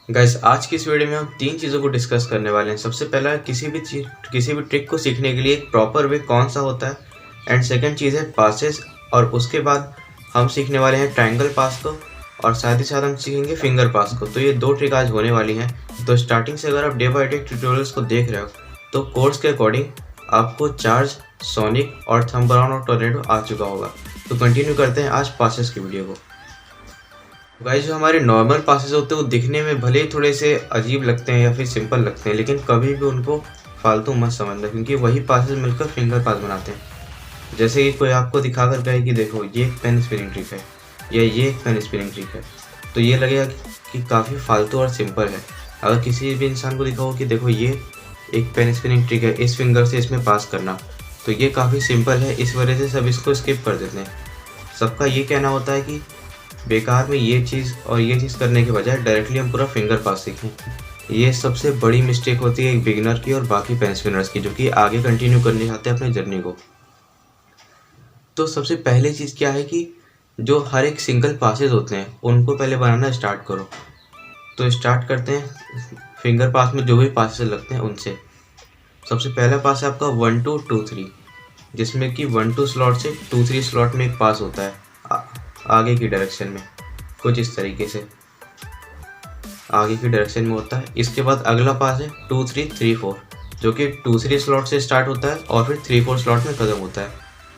Guys आज की इस वीडियो में हम तीन चीज़ों को डिस्कस करने वाले हैं। सबसे पहला है किसी भी ट्रिक को सीखने के लिए एक प्रॉपर वे कौन सा होता है, एंड सेकंड चीज़ है पासेस, और उसके बाद हम सीखने वाले हैं ट्रायंगल पास को, और साथ ही साथ हम सीखेंगे फिंगर पास को। तो ये दो ट्रिक आज होने वाली हैं। तो स्टार्टिंग से अगर आप डे बाई डे ट्यूटोरियल्स को देख रहे हो तो कोर्स के अकॉर्डिंग आपको चार्ज, सोनिक और थंब अराउंड और टोर्नेडो आ चुका होगा। तो कंटिन्यू करते हैं आज पासेस की वीडियो को। गाइस जो हमारे नॉर्मल पासेस होते हैं वो दिखने में भले ही थोड़े से अजीब लगते हैं या फिर सिंपल लगते हैं, लेकिन कभी भी उनको फालतू मत समझना, क्योंकि वही पासेस मिलकर फिंगर पास बनाते हैं। जैसे कि कोई आपको दिखा कर कहे कि देखो ये एक पेन स्पिनिंग ट्रिक है या ये एक पेन स्पिनिंग ट्रिक है, तो ये लगेगा कि काफ़ी फालतू और सिंपल है। अगर किसी भी इंसान को दिखाओ कि देखो ये एक पेन स्पिनिंग ट्रिक है, इस फिंगर से इसमें पास करना, तो ये काफ़ी सिंपल है, इस वजह से सब इसको स्किप कर देते हैं। सबका ये कहना होता है कि बेकार में ये चीज़ और ये चीज़ करने के बजाय डायरेक्टली हम पूरा फिंगर पास सीखें। ये सबसे बड़ी मिस्टेक होती है एक बिगिनर की और बाकी पेन स्पिनर्स की, जो कि आगे कंटिन्यू करने चाहते हैं अपनी जर्नी को। तो सबसे पहले चीज़ क्या है कि जो हर एक सिंगल पासेस होते हैं उनको पहले बनाना स्टार्ट करो। तो स्टार्ट करते हैं फिंगर पास में जो भी पासेस लगते हैं उनसे। सबसे पहला पास है आपका 1 2 2 3, जिसमें कि 1 2 स्लॉट से 2 3 स्लॉट में एक पास होता है आगे की डायरेक्शन में, कुछ इस तरीके से आगे की डायरेक्शन में होता है। इसके बाद अगला पास है 2 3 3 4, जो कि 2 3 स्लॉट से स्टार्ट होता है और फिर 3 4 स्लॉट में ख़त्म होता है।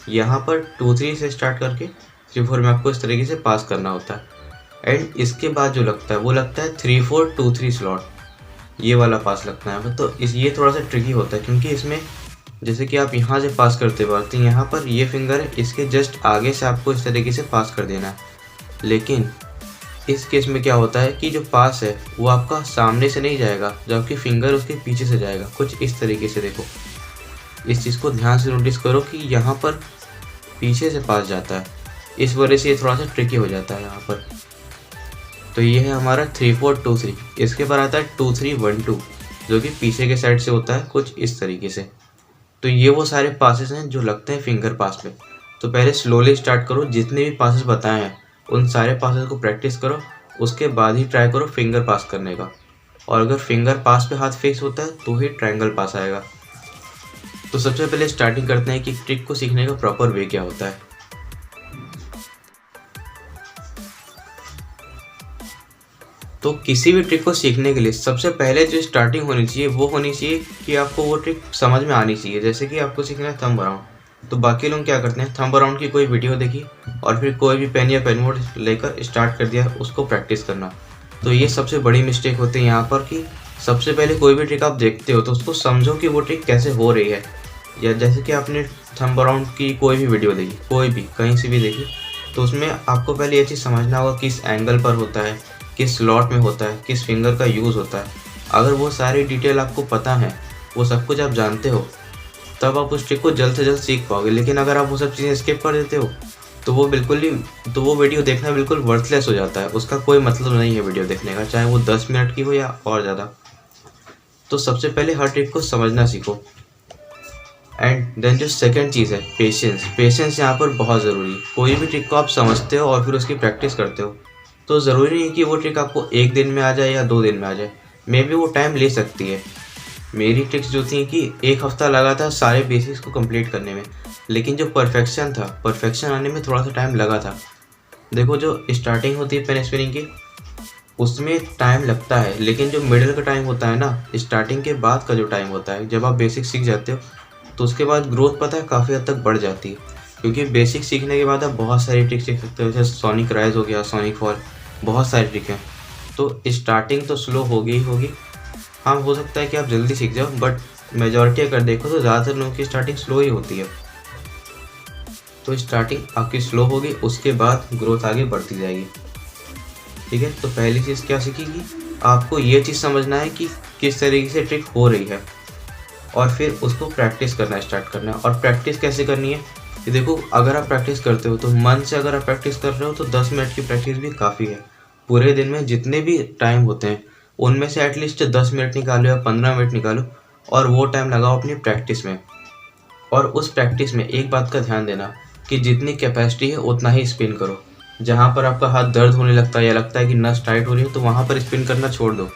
यहाँ पर 2 3 से स्टार्ट करके 3 4 में आपको इस तरीके से पास करना होता है। एंड इसके बाद जो लगता है वो लगता है 3 4 2 3 स्लॉट, ये वाला पास लगता है। तो ये थोड़ा सा ट्रिकी होता है, क्योंकि इसमें जैसे कि आप यहाँ से पास करते वक्त यहाँ पर ये फिंगर है, इसके जस्ट आगे से आपको इस तरीके से पास कर देना है। लेकिन इस केस में क्या होता है कि जो पास है वो आपका सामने से नहीं जाएगा, जबकि फिंगर उसके पीछे से जाएगा, कुछ इस तरीके से। देखो इस चीज़ को ध्यान से नोटिस करो कि यहाँ पर पीछे से पास जाता है, इस वजह से ये थोड़ा सा ट्रिकी हो जाता है यहाँ पर। तो ये है हमारा 3 4 2 3। इसके बाद आता है 2 3 1 2, जो कि पीछे के साइड से होता है, कुछ इस तरीके से। तो ये वो सारे पासेस हैं जो लगते हैं फिंगर पास पे। तो पहले स्लोली स्टार्ट करो, जितने भी पासेस बताए हैं उन सारे पासेस को प्रैक्टिस करो, उसके बाद ही ट्राई करो फिंगर पास करने का। और अगर फिंगर पास पे हाथ फिक्स होता है तो ही ट्रायंगल पास आएगा। तो सबसे पहले स्टार्टिंग करते हैं कि ट्रिक को सीखने का प्रॉपर वे क्या होता है। तो किसी भी ट्रिक को सीखने के लिए सबसे पहले जो स्टार्टिंग होनी चाहिए वो होनी चाहिए कि आपको वो ट्रिक समझ में आनी चाहिए। जैसे कि आपको सीखना है थंब अराउंड, तो बाकी लोग क्या करते हैं, थंब अराउंड की कोई वीडियो देखी और फिर कोई भी पेन या पेन मोड लेकर स्टार्ट कर दिया उसको प्रैक्टिस करना। तो ये सबसे बड़ी मिस्टेक होती है यहाँ पर कि सबसे पहले कोई भी ट्रिक आप देखते हो तो उसको समझो कि वो ट्रिक कैसे हो रही है। या जैसे कि आपने थंब अराउंड की कोई भी वीडियो देखी, कोई भी कहीं से भी देखी, तो उसमें आपको पहले ये चीज़ समझना होगा किस एंगल पर होता है, किस स्लॉट में होता है, किस फिंगर का यूज़ होता है। अगर वो सारी डिटेल आपको पता है, वो सब कुछ आप जानते हो, तब आप उस ट्रिक को जल्द से जल्द सीख पाओगे। लेकिन अगर आप वो सब चीज़ें स्किप कर देते हो तो वो वीडियो देखना बिल्कुल वर्थलेस हो जाता है। उसका कोई मतलब नहीं है वीडियो देखने का, चाहे वो 10 मिनट की हो या और ज़्यादा। तो सबसे पहले हर ट्रिक को समझना सीखो। एंड देन जो सेकंड चीज़ है पेशेंस यहाँ पर बहुत ज़रूरी है। कोई भी ट्रिक को आप समझते हो और फिर उसकी प्रैक्टिस करते हो तो ज़रूरी नहीं है कि वो ट्रिक आपको 1 दिन में आ जाए या 2 दिन में आ जाए, मे बी वो टाइम ले सकती है। मेरी ट्रिक्स जो थी कि 1 हफ्ता लगा था सारे बेसिक्स को कंप्लीट करने में, लेकिन जो परफेक्शन आने में थोड़ा सा टाइम लगा था। देखो जो स्टार्टिंग होती है पेन स्पिनिंग की, उसमें टाइम लगता है, लेकिन जो मिडिल का टाइम होता है ना, स्टार्टिंग के बाद का जो टाइम होता है, जब आप बेसिक सीख जाते हो तो उसके बाद ग्रोथ पता है काफ़ी हद तक बढ़ जाती है। क्योंकि बेसिक सीखने के बाद आप बहुत सारी ट्रिक्स सीख सकते हो, जैसे सोनिक राइज हो गया, सोनिक फॉल, बहुत सारी ट्रिक हैं। तो स्टार्टिंग तो स्लो होगी ही होगी। हाँ, हो सकता है कि आप जल्दी सीख जाओ, बट मेजॉरिटी अगर देखो तो ज़्यादातर लोगों की स्टार्टिंग स्लो ही होती है। तो स्टार्टिंग आपकी स्लो होगी, उसके बाद ग्रोथ आगे बढ़ती जाएगी। ठीक है, तो पहली चीज़ क्या सीखेगी, आपको ये चीज़ समझना है कि किस तरीके से ट्रिक हो रही है, और फिर उसको प्रैक्टिस करना स्टार्ट करना है। और प्रैक्टिस कैसे करनी है कि देखो, अगर आप प्रैक्टिस करते हो तो मन से अगर आप प्रैक्टिस कर रहे हो तो 10 मिनट की प्रैक्टिस भी काफ़ी है। पूरे दिन में जितने भी टाइम होते हैं उनमें से एटलीस्ट 10 मिनट निकालो या 15 मिनट निकालो और वो टाइम लगाओ अपनी प्रैक्टिस में। और उस प्रैक्टिस में एक बात का ध्यान देना कि जितनी कैपेसिटी है उतना ही स्पिन करो। जहाँ पर आपका हाथ दर्द होने लगता है या लगता है कि नस टाइट हो रही है, तो वहाँ पर स्पिन करना छोड़ दो।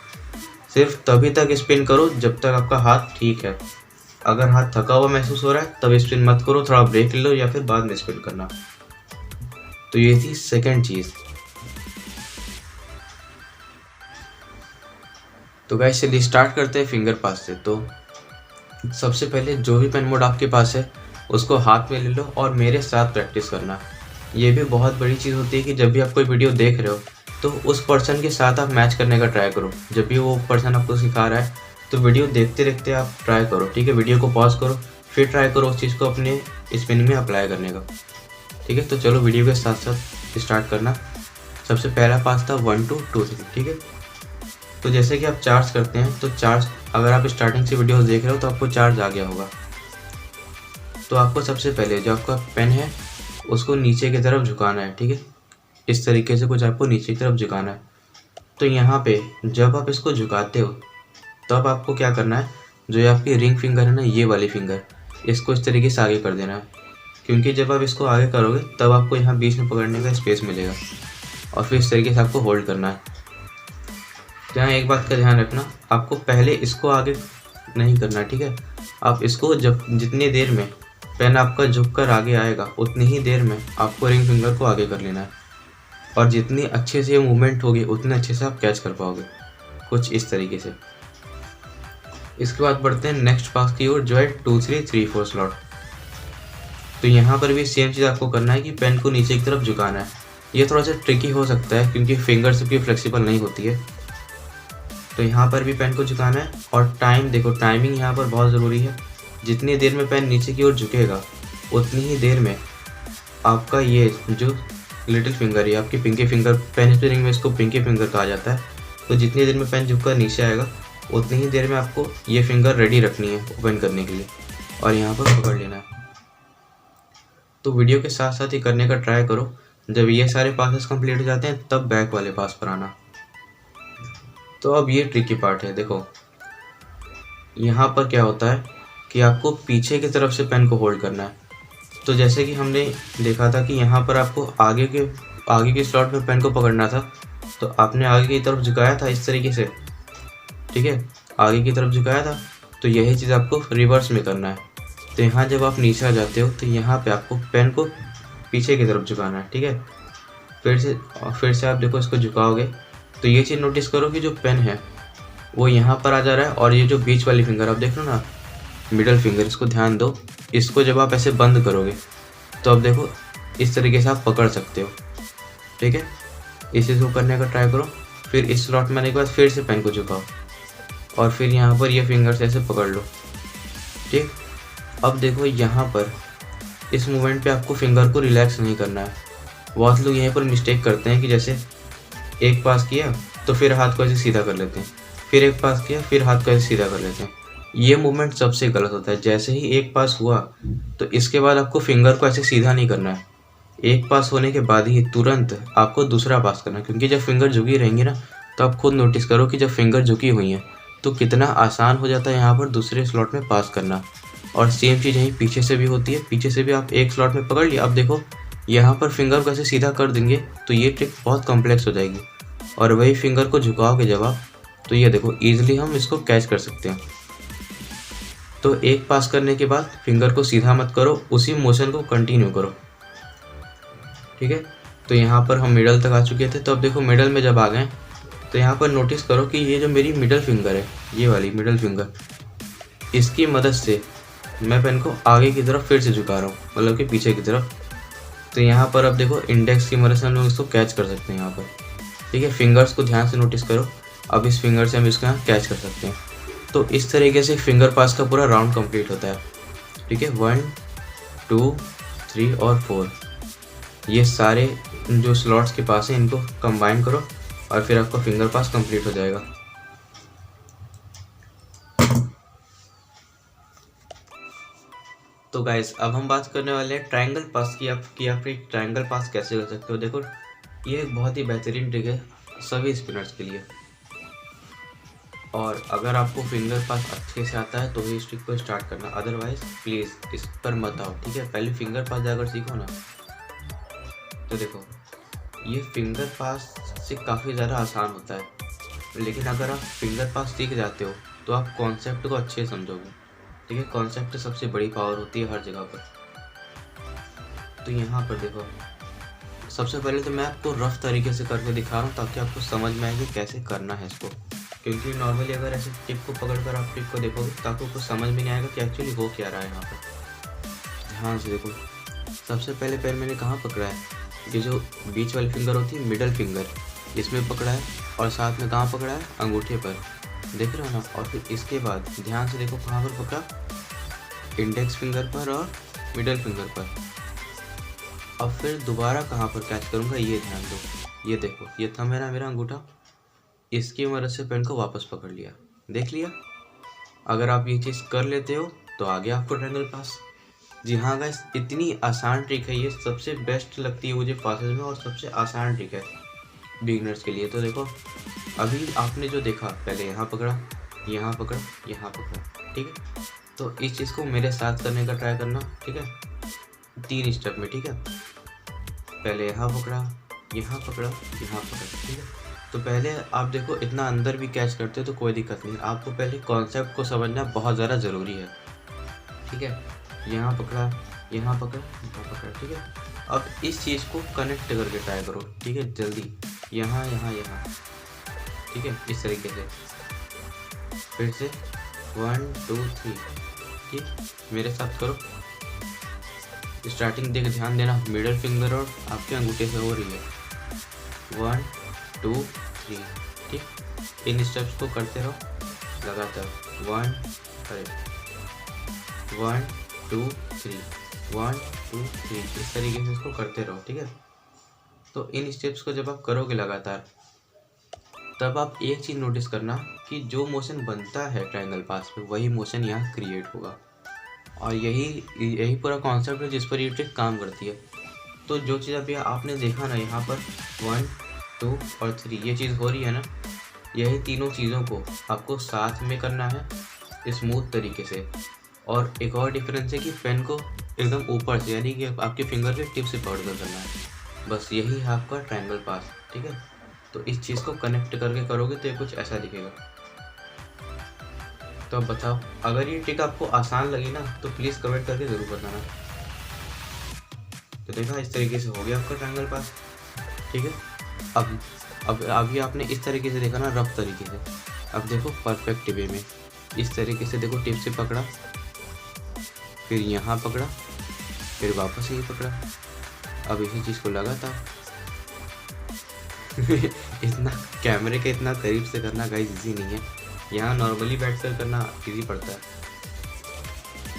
सिर्फ तभी तक स्पिन करो जब तक आपका हाथ ठीक है। अगर हाथ थका हुआ महसूस हो रहा है तब स्पिन मत करो, थोड़ा ब्रेक ले लो या फिर बाद में स्पिन करना। तो ये थी सेकंड चीज़। तो गाइस चलिए स्टार्ट करते हैं फिंगर पास से। तो सबसे पहले जो भी पेन मोड आपके पास है उसको हाथ में ले लो और मेरे साथ प्रैक्टिस करना। ये भी बहुत बड़ी चीज़ होती है कि जब भी आप कोई वीडियो देख रहे हो तो उस पर्सन के साथ आप मैच करने का ट्राई करो। जब भी वो पर्सन आपको सिखा रहा है तो वीडियो देखते देखते आप ट्राई करो, ठीक है। वीडियो को पॉज करो, फिर ट्राई करो उस चीज़ को अपने स्पिन में अप्लाई करने का, ठीक है। तो चलो वीडियो के साथ साथ स्टार्ट करना। सबसे पहला पास था 1 2 2 3, ठीक है। तो जैसे कि आप चार्ज करते हैं तो चार्ज, अगर आप स्टार्टिंग से वीडियोस देख रहे हो तो आपको चार्ज आ गया होगा। तो आपको सबसे पहले जो आपका पेन है उसको नीचे की तरफ झुकाना है, ठीक है। इस तरीके से कुछ आपको नीचे की तरफ झुकाना है। तो यहाँ पे जब आप इसको झुकाते हो तब आपको क्या करना है, जो ये आपकी रिंग फिंगर है ना, ये वाली फिंगर, इसको इस तरीके से आगे कर देना है। क्योंकि जब आप इसको आगे करोगे तब आपको यहाँ बीच में पकड़ने का स्पेस मिलेगा और फिर इस तरीके से आपको होल्ड करना है। तो यहाँ एक बात का ध्यान रखना, आपको पहले इसको आगे नहीं करना, ठीक है। आप इसको जब जितनी देर में पेन आपका झुक कर आगे आएगा उतनी ही देर में आपको रिंग फिंगर को आगे कर लेना है। और जितनी अच्छे से मूवमेंट होगी उतने अच्छे से आप कैच कर पाओगे, कुछ इस तरीके से। इसके बाद बढ़ते हैं नेक्स्ट पास की ओर, जो है 2 3 3 4 स्लॉट। तो यहाँ पर भी सेम चीज़ आपको करना है कि पेन को नीचे की तरफ झुकाना है। ये थोड़ा सा ट्रिकी हो सकता है क्योंकि फिंगर सबकी फ्लेक्सिबल नहीं होती है। तो यहाँ पर भी पेन को झुकाना है और टाइम देखो, टाइमिंग यहाँ पर बहुत ज़रूरी है। जितनी देर में पेन नीचे की ओर झुकेगा उतनी ही देर में आपका ये जो लिटिल फिंगर है, आपकी पिंकी फिंगर, पेन स्पिनिंग में इसको पिंकी फिंगर कहा जाता है। तो जितनी देर में पेन झुककर नीचे आएगा उतनी ही देर में आपको ये फिंगर रेडी रखनी है ओपन करने के लिए और यहाँ पर पकड़ लेना है। तो वीडियो के साथ साथ ही करने का ट्राई करो। जब ये सारे पासेस कंप्लीट हो जाते हैं तब बैक वाले पास पर आना। तो अब ये ट्रिकी पार्ट है। देखो यहाँ पर क्या होता है कि आपको पीछे की तरफ से पेन को होल्ड करना है। तो जैसे कि हमने देखा था कि यहाँ पर आपको आगे के स्लॉट में पेन को पकड़ना था, तो आपने आगे की तरफ झुकाया था इस तरीके से, ठीक है, आगे की तरफ झुकाया था। तो यही चीज़ आपको रिवर्स में करना है। तो यहाँ जब आप नीचे आ जाते हो तो यहाँ पे आपको पेन को पीछे की तरफ झुकाना है, ठीक है। फिर से आप देखो इसको झुकाओगे तो ये चीज़ नोटिस करो कि जो पेन है वो यहाँ पर आ जा रहा है और ये जो बीच वाली फिंगर आप देख लो ना, मिडल फिंगर, इसको ध्यान दो। इसको जब आप ऐसे बंद करोगे तो अब देखो इस तरीके से आप पकड़ सकते हो, ठीक है। इस चीज़ को करने का ट्राई करो। फिर इस स्लॉट में आने के बाद फिर से पेन को झुकाओ और फिर यहाँ पर ये फिंगर से ऐसे पकड़ लो, ठीक। अब देखो यहाँ पर इस मूवमेंट पे आपको फिंगर को रिलैक्स नहीं करना है। बहुत लोग यहीं पर मिस्टेक करते हैं कि जैसे एक पास किया तो फिर हाथ को ऐसे सीधा कर लेते हैं, फिर एक पास किया फिर हाथ को ऐसे सीधा कर लेते हैं। ये मूवमेंट सबसे गलत होता है। जैसे ही एक पास हुआ तो इसके बाद आपको फिंगर को ऐसे सीधा नहीं करना है। एक पास होने के बाद ही तुरंत आपको दूसरा पास करना है, क्योंकि जब फिंगर झुकी रहेंगी ना तो आप खुद नोटिस करो कि जब फिंगर झुकी हुई हैं तो कितना आसान हो जाता है यहाँ पर दूसरे स्लॉट में पास करना। और सेम चीज़ यहीं पीछे से भी होती है। पीछे से भी आप एक स्लॉट में पकड़ लिया, अब देखो यहाँ पर फिंगर को ऐसे सीधा कर देंगे तो ये ट्रिक बहुत कॉम्प्लेक्स हो जाएगी। और वही फिंगर को झुकाओगे जब आप, तो ये देखो ईजिली हम इसको कैच कर सकते हैं। तो एक पास करने के बाद फिंगर को सीधा मत करो, उसी मोशन को कंटिन्यू करो, ठीक है। तो यहाँ पर हम मिडल तक आ चुके थे। तो अब देखो मिडल में जब आ गए तो यहाँ पर नोटिस करो कि ये जो मेरी मिडल फिंगर है, ये वाली मिडल फिंगर, इसकी मदद से मैं पेन को आगे की तरफ फिर से झुका रहा हूँ, मतलब कि पीछे की तरफ। तो यहाँ पर अब देखो इंडेक्स की मदद से हम लोग इसको कैच कर सकते हैं यहाँ पर, ठीक है। फिंगर्स को ध्यान से नोटिस करो। अब इस फिंगर से हम इसको यहाँ कैच कर सकते हैं। तो इस तरीके से फिंगर पास का पूरा राउंड कंप्लीट होता है, ठीक है। 1 2 3 और 4 ये सारे जो स्लॉट्स के पास हैं इनको कंबाइन करो और फिर आपका फिंगर पास कंप्लीट हो जाएगा। तो गाइस अब हम बात करने वाले हैं ट्रायंगल पास की। आप ट्रायंगल पास कैसे कर सकते हो। देखो ये एक बहुत ही बेहतरीन ट्रिक है सभी स्पिनर्स के लिए। और अगर आपको फिंगर पास अच्छे से आता है तो ही इस ट्रिक को स्टार्ट करना, अदरवाइज प्लीज़ इस पर मत आओ, ठीक है। पहले फिंगर पास जाकर सीखो ना। तो देखो ये फिंगर पास से काफ़ी ज़्यादा आसान होता है, लेकिन अगर आप फिंगर पास सीख जाते हो तो आप कॉन्सेप्ट को अच्छे से समझोगे। ठीक है, कॉन्सेप्ट सबसे बड़ी पावर होती है हर जगह पर। तो यहाँ पर देखो, सबसे पहले तो मैं आपको रफ तरीके से करके दिखा रहा हूँ ताकि आपको समझ में आए कि कैसे करना है इसको, क्योंकि नॉर्मली अगर ऐसे टिप को पकड़ कर आप टिप को देखोगे तो आपको कुछ समझ में नहीं आएगा कि एक्चुअली हो क्या रहा है यहाँ पर। ध्यान से देखो, सबसे पहले पैर मैंने कहाँ पकड़ा है, ये जो बीच वाली फिंगर होती है मिडल फिंगर, इसमें पकड़ा है, और साथ में कहाँ पकड़ा है, अंगूठे पर, देख रहे हो ना। और फिर इसके बाद ध्यान से देखो कहाँ पर पकड़ा, इंडेक्स फिंगर पर और मिडल फिंगर पर। अब फिर दोबारा कहाँ पर कैच करूँगा, ये ध्यान दो, ये देखो, ये था मेरा अंगूठा, इसकी मदद से पेन को वापस पकड़ लिया, देख लिया। अगर आप ये चीज़ कर लेते हो तो आ गया आपको ट्रायंगल पास। जी हाँ गाइस, इतनी आसान ट्रिक है ये, सबसे बेस्ट लगती है मुझे पासेस में, और सबसे आसान ट्रिक है बिगिनर्स के लिए। तो देखो, अभी आपने जो देखा, पहले यहाँ पकड़ा, यहाँ पकड़ा, यहाँ पकड़ा, ठीक है। तो इस चीज़ को मेरे साथ करने का ट्राई करना, ठीक है, 3 स्टेप में, ठीक है। पहले यहाँ पकड़ा, यहाँ पकड़ा, यहाँ पकड़ा, ठीक है। तो पहले आप देखो, इतना अंदर भी कैच करते हो तो कोई दिक्कत नहीं, आपको पहले कॉन्सेप्ट को समझना बहुत ज़्यादा ज़रूरी है, ठीक है। यहाँ पकड़ा, यहाँ पकड़ा, यहाँ पकड़ा, ठीक है। अब इस चीज़ को कनेक्ट करके ट्राई करो, ठीक है, जल्दी, यहाँ यहाँ यहाँ, ठीक है, इस तरीके से। फिर से 1 2 3, ठीक, मेरे साथ करो। स्टार्टिंग देख, ध्यान देना, मिडल फिंगर और आपके अंगूठे से हो रही है, 1 2 3, ठीक। इन स्टेप्स को करते रहो लगातार, 1 2 3, 1 2 3, इस तरीके से इसको करते रहो, ठीक है। तो इन स्टेप्स को जब आप करोगे लगातार, तब आप एक चीज़ नोटिस करना कि जो मोशन बनता है ट्रायंगल पास पे, वही मोशन यहाँ क्रिएट होगा, और यही पूरा कॉन्सेप्ट है जिस पर ये ट्रिक काम करती है। तो जो चीज़ अभी आपने देखा ना, यहाँ पर 1 2 और 3 ये चीज़ हो रही है ना, यही तीनों चीज़ों को आपको साथ में करना है स्मूथ तरीके से। और एक और डिफरेंस है कि पेन को एकदम ऊपर से, यानी कि आपके फिंगर के टिप से पकड़ कर करना है, बस यही है आपका ट्रायंगल पास, ठीक है। तो इस चीज़ को कनेक्ट करके करोगे तो ये कुछ ऐसा दिखेगा। तो अब बताओ, अगर ये ट्रिक आपको आसान लगी ना तो प्लीज़ कमेंट करके ज़रूर बताना। तो देखा, इस तरीके से हो गया आपका ट्रायंगल पास, ठीक है। अब अभी आपने इस तरीके से देखा ना, रफ तरीके से। अब देखो परफेक्ट वे में, इस तरीके से देखो, टिप से पकड़ा, फिर यहाँ पकड़ा, फिर वापस यही पकड़ा। अब इसी चीज़ को लगातार इतना कैमरे के इतना करीब से करना गाइस इजी नहीं है, यहाँ नॉर्मली बैठकर करना इजी पड़ता है,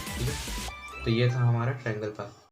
ठीक है। तो ये था हमारा ट्रायंगल पास।